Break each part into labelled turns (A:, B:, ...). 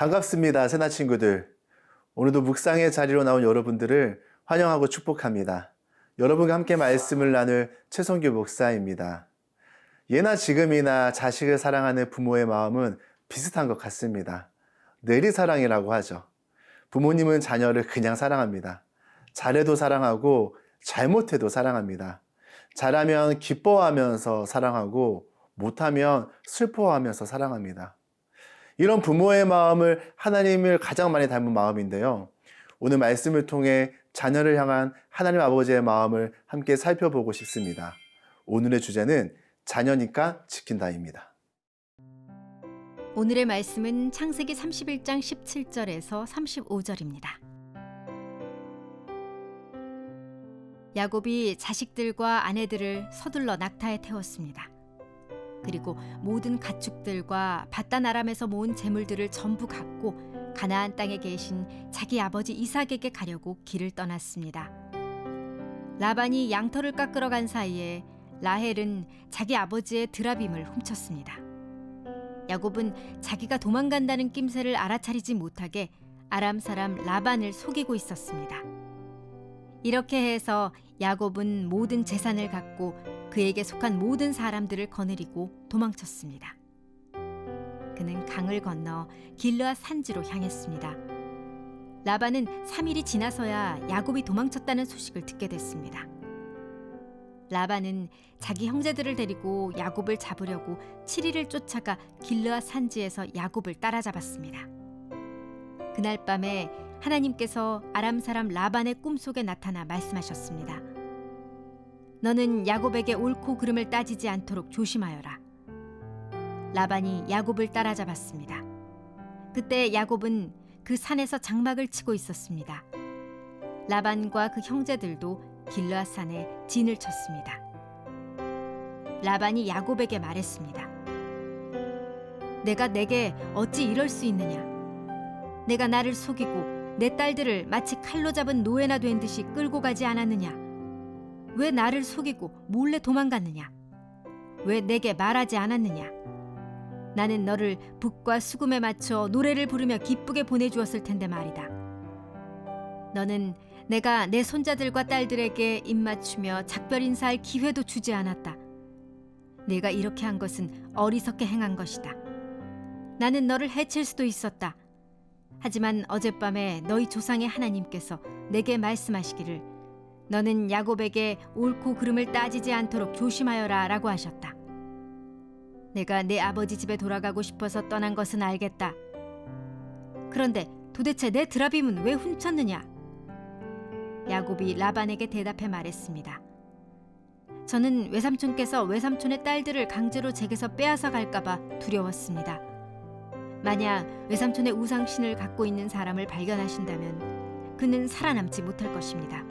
A: 반갑습니다, 새나 친구들. 오늘도 묵상의 자리로 나온 여러분들을 환영하고 축복합니다. 여러분과 함께 말씀을 나눌 최성규 목사입니다. 예나 지금이나 자식을 사랑하는 부모의 마음은 비슷한 것 같습니다. 내리사랑이라고 하죠. 부모님은 자녀를 그냥 사랑합니다. 잘해도 사랑하고 잘못해도 사랑합니다. 잘하면 기뻐하면서 사랑하고 못하면 슬퍼하면서 사랑합니다. 이런 부모의 마음을 하나님을 가장 많이 닮은 마음인데요. 오늘 말씀을 통해 자녀를 향한 하나님 아버지의 마음을 함께 살펴보고 싶습니다. 오늘의 주제는 자녀니까 지킨다입니다.
B: 오늘의 말씀은 창세기 31장 17절에서 35절입니다. 야곱이 자식들과 아내들을 서둘러 낙타에 태웠습니다. 그리고 모든 가축들과 밧단 아람에서 모은 재물들을 전부 갖고 가나안 땅에 계신 자기 아버지 이삭에게 가려고 길을 떠났습니다. 라반이 양털을 깎으러 간 사이에 라헬은 자기 아버지의 드라빔을 훔쳤습니다. 야곱은 자기가 도망간다는 낌새를 알아차리지 못하게 아람 사람 라반을 속이고 있었습니다. 이렇게 해서 야곱은 모든 재산을 갖고 그에게 속한 모든 사람들을 거느리고 도망쳤습니다. 그는 강을 건너 길르앗 산지로 향했습니다. 라반은 3일이 지나서야 야곱이 도망쳤다는 소식을 듣게 됐습니다. 라반은 자기 형제들을 데리고 야곱을 잡으려고 7일을 쫓아가 길르앗 산지에서 야곱을 따라잡았습니다. 그날 밤에 하나님께서 아람 사람 라반의 꿈속에 나타나 말씀하셨습니다. 너는 야곱에게 옳고 그름을 따지지 않도록 조심하여라. 라반이 야곱을 따라잡았습니다. 그때 야곱은 그 산에서 장막을 치고 있었습니다. 라반과 그 형제들도 길르앗 산에 진을 쳤습니다. 라반이 야곱에게 말했습니다. 내가 내게 어찌 이럴 수 있느냐? 내가 나를 속이고 내 딸들을 마치 칼로 잡은 노예나 된 듯이 끌고 가지 않았느냐? 왜 나를 속이고 몰래 도망갔느냐? 왜 내게 말하지 않았느냐? 나는 너를 북과 수금에 맞춰 노래를 부르며 기쁘게 보내주었을 텐데 말이다. 너는 내가 내 손자들과 딸들에게 입맞추며 작별 인사할 기회도 주지 않았다. 내가 이렇게 한 것은 어리석게 행한 것이다. 나는 너를 해칠 수도 있었다. 하지만 어젯밤에 너희 조상의 하나님께서 내게 말씀하시기를 너는 야곱에게 옳고 그름을 따지지 않도록 조심하여라 라고 하셨다. 내가 내 아버지 집에 돌아가고 싶어서 떠난 것은 알겠다. 그런데 도대체 내 드라빔은 왜 훔쳤느냐? 야곱이 라반에게 대답해 말했습니다. 저는 외삼촌께서 외삼촌의 딸들을 강제로 제게서 빼앗아 갈까봐 두려웠습니다. 만약 외삼촌의 우상신을 갖고 있는 사람을 발견하신다면 그는 살아남지 못할 것입니다.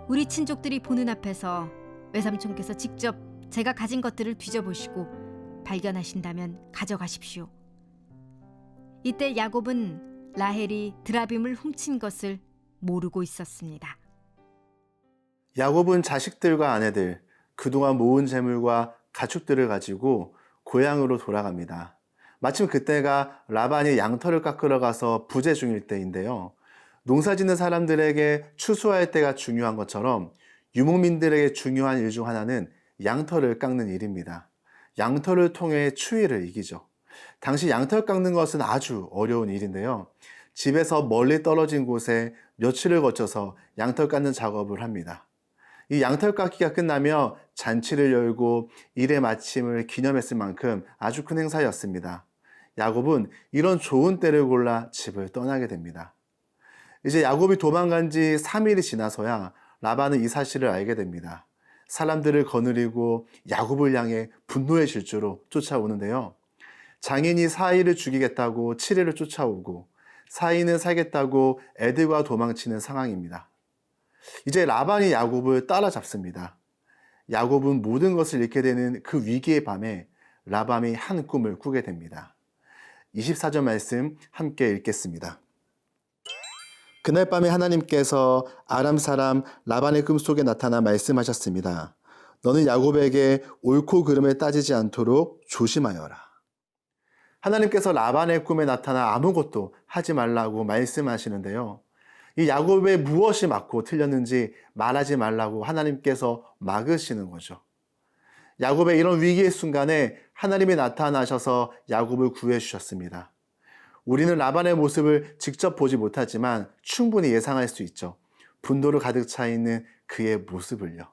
B: 우리 친족들이 보는 앞에서 외삼촌께서 직접 제가 가진 것들을 뒤져보시고 발견하신다면 가져가십시오. 이때 야곱은 라헬이 드라빔을 훔친 것을 모르고 있었습니다.
A: 야곱은 자식들과 아내들, 그동안 모은 재물과 가축들을 가지고 고향으로 돌아갑니다. 마침 그때가 라반이 양털을 깎으러 가서 부재 중일 때인데요. 농사 짓는 사람들에게 추수할 때가 중요한 것처럼 유목민들에게 중요한 일 중 하나는 양털을 깎는 일입니다. 양털을 통해 추위를 이기죠. 당시 양털 깎는 것은 아주 어려운 일인데요. 집에서 멀리 떨어진 곳에 며칠을 거쳐서 양털 깎는 작업을 합니다. 이 양털 깎기가 끝나며 잔치를 열고 일의 마침을 기념했을 만큼 아주 큰 행사였습니다. 야곱은 이런 좋은 때를 골라 집을 떠나게 됩니다. 이제 야곱이 도망간 지 3일이 지나서야 라반은 이 사실을 알게 됩니다. 사람들을 거느리고 야곱을 향해 분노의 질주로 쫓아오는데요. 장인이 사이를 죽이겠다고 7일을 쫓아오고 사이는 살겠다고 애들과 도망치는 상황입니다. 이제 라반이 야곱을 따라잡습니다. 야곱은 모든 것을 잃게 되는 그 위기의 밤에 라반이 한 꿈을 꾸게 됩니다. 24절 말씀 함께 읽겠습니다. 그날 밤에 하나님께서 아람 사람 라반의 꿈속에 나타나 말씀하셨습니다. 너는 야곱에게 옳고 그름을 따지지 않도록 조심하여라. 하나님께서 라반의 꿈에 나타나 아무것도 하지 말라고 말씀하시는데요. 이 야곱의 무엇이 맞고 틀렸는지 말하지 말라고 하나님께서 막으시는 거죠. 야곱의 이런 위기의 순간에 하나님이 나타나셔서 야곱을 구해 주셨습니다. 우리는 라반의 모습을 직접 보지 못하지만 충분히 예상할 수 있죠. 분노로 가득 차 있는 그의 모습을요.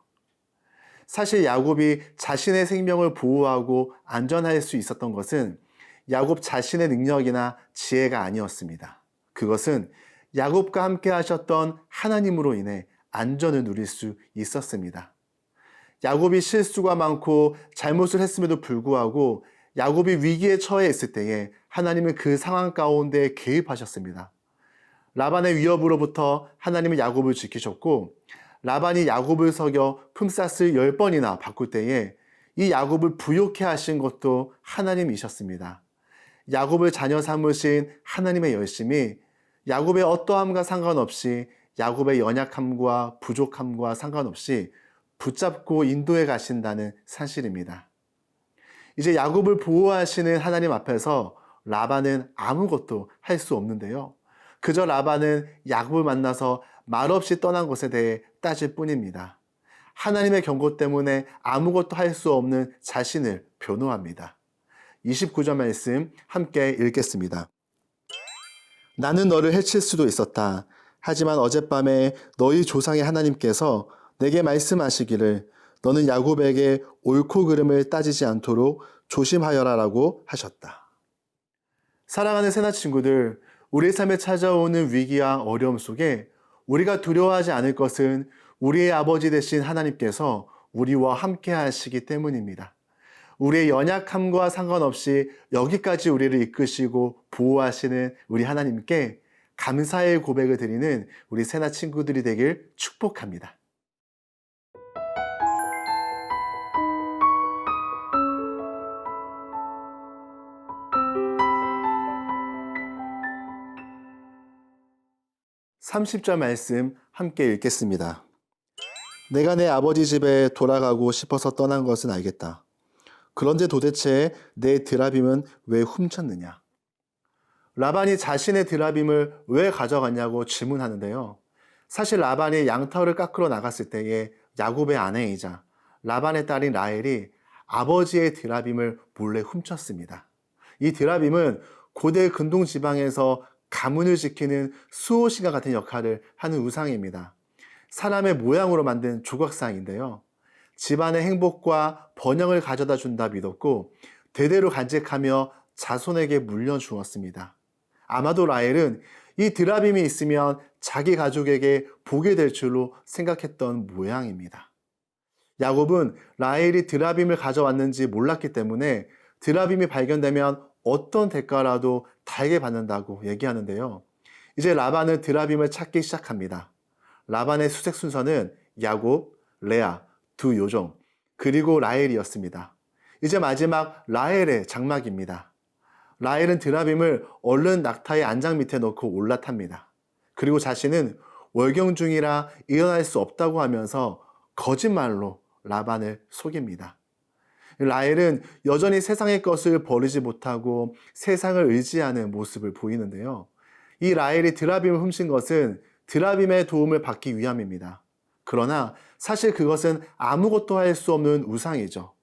A: 사실 야곱이 자신의 생명을 보호하고 안전할 수 있었던 것은 야곱 자신의 능력이나 지혜가 아니었습니다. 그것은 야곱과 함께 하셨던 하나님으로 인해 안전을 누릴 수 있었습니다. 야곱이 실수가 많고 잘못을 했음에도 불구하고 야곱이 위기에 처해 있을 때에 하나님은 그 상황 가운데 개입하셨습니다. 라반의 위협으로부터 하나님은 야곱을 지키셨고 라반이 야곱을 속여 품삯을 10번이나 바꿀 때에 이 야곱을 부욕해 하신 것도 하나님이셨습니다. 야곱을 자녀 삼으신 하나님의 열심이 야곱의 어떠함과 상관없이 야곱의 연약함과 부족함과 상관없이 붙잡고 인도해 가신다는 사실입니다. 이제 야곱을 보호하시는 하나님 앞에서 라반은 아무것도 할 수 없는데요. 그저 라반은 야곱을 만나서 말없이 떠난 것에 대해 따질 뿐입니다. 하나님의 경고 때문에 아무것도 할 수 없는 자신을 변호합니다. 29절 말씀 함께 읽겠습니다. 나는 너를 해칠 수도 있었다. 하지만 어젯밤에 너희 조상의 하나님께서 내게 말씀하시기를 너는 야곱에게 옳고 그름을 따지지 않도록 조심하여라라고 하셨다. 사랑하는 새나 친구들, 우리 삶에 찾아오는 위기와 어려움 속에 우리가 두려워하지 않을 것은 우리의 아버지 되신 하나님께서 우리와 함께 하시기 때문입니다. 우리의 연약함과 상관없이 여기까지 우리를 이끄시고 보호하시는 우리 하나님께 감사의 고백을 드리는 우리 새나 친구들이 되길 축복합니다. (30절) 말씀 함께 읽겠습니다. 내가 내 아버지 집에 돌아가고 싶어서 떠난 것은 알겠다. 그런데 도대체 내 드라빔은 왜 훔쳤느냐? 라반이 자신의 드라빔을 왜 가져갔냐고 질문하는데요. 사실 라반이 양털을 깎으러 나갔을 때에 야곱의 아내이자 라반의 딸인 라헬이 아버지의 드라빔을 몰래 훔쳤습니다. 이 드라빔은 고대 근동 지방에서 가문을 지키는 수호신과 같은 역할을 하는 우상입니다. 사람의 모양으로 만든 조각상인데요. 집안의 행복과 번영을 가져다 준다 믿었고 대대로 간직하며 자손에게 물려주었습니다. 아마도 라헬은 이 드라빔이 있으면 자기 가족에게 복이 될 줄로 생각했던 모양입니다. 야곱은 라헬이 드라빔을 가져왔는지 몰랐기 때문에 드라빔이 발견되면 어떤 대가라도 달게 받는다고 얘기하는데요. 이제 라반은 드라빔을 찾기 시작합니다. 라반의 수색 순서는 야곱, 레아, 두 요종, 그리고 라헬이었습니다. 이제 마지막 라헬의 장막입니다. 라헬은 드라빔을 얼른 낙타의 안장 밑에 넣고 올라탑니다. 그리고 자신은 월경 중이라 일어날 수 없다고 하면서 거짓말로 라반을 속입니다. 라헬은 여전히 세상의 것을 버리지 못하고 세상을 의지하는 모습을 보이는데요. 이 라헬이 드라빔을 훔친 것은 드라빔의 도움을 받기 위함입니다. 그러나 사실 그것은 아무것도 할 수 없는 우상이죠.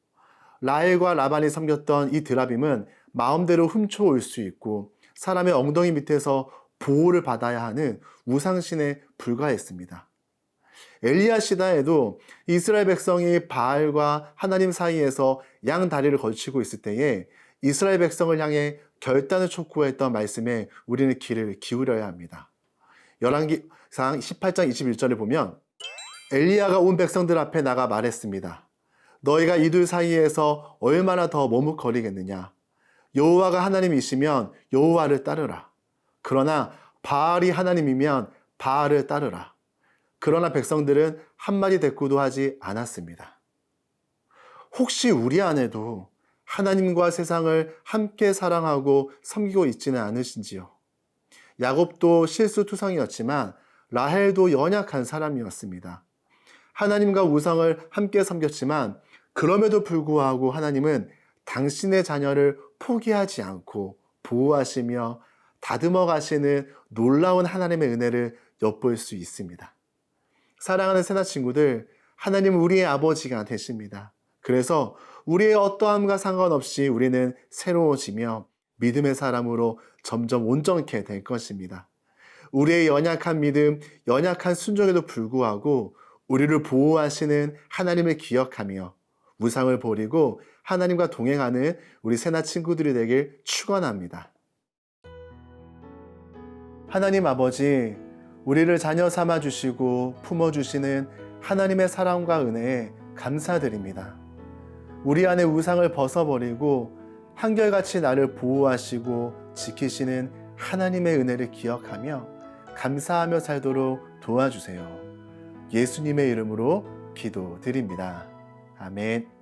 A: 라헬과 라반이 섬겼던 이 드라빔은 마음대로 훔쳐올 수 있고 사람의 엉덩이 밑에서 보호를 받아야 하는 우상신에 불과했습니다. 엘리야 시대에도 이스라엘 백성이 바알과 하나님 사이에서 양 다리를 걸치고 있을 때에 이스라엘 백성을 향해 결단을 촉구했던 말씀에 우리는 귀를 기울여야 합니다. 열왕기상 18장 21절을 보면 엘리야가 온 백성들 앞에 나가 말했습니다. 너희가 이들 사이에서 얼마나 더 머뭇거리겠느냐? 여호와가 하나님이시면 여호와를 따르라. 그러나 바알이 하나님이면 바알을 따르라. 그러나 백성들은 한마디 대꾸도 하지 않았습니다. 혹시 우리 안에도 하나님과 세상을 함께 사랑하고 섬기고 있지는 않으신지요? 야곱도 실수투성이었지만 라헬도 연약한 사람이었습니다. 하나님과 우상을 함께 섬겼지만 그럼에도 불구하고 하나님은 당신의 자녀를 포기하지 않고 보호하시며 다듬어 가시는 놀라운 하나님의 은혜를 엿볼 수 있습니다. 사랑하는 새나 친구들, 하나님은 우리의 아버지가 되십니다. 그래서 우리의 어떠함과 상관없이 우리는 새로워지며 믿음의 사람으로 점점 온전케 될 것입니다. 우리의 연약한 믿음, 연약한 순종에도 불구하고 우리를 보호하시는 하나님을 기억하며 우상을 버리고 하나님과 동행하는 우리 새나 친구들이 되길 축원합니다. 하나님 아버지, 우리를 자녀 삼아 주시고 품어 주시는 하나님의 사랑과 은혜에 감사드립니다. 우리 안에 우상을 벗어버리고 한결같이 나를 보호하시고 지키시는 하나님의 은혜를 기억하며 감사하며 살도록 도와주세요. 예수님의 이름으로 기도드립니다. 아멘.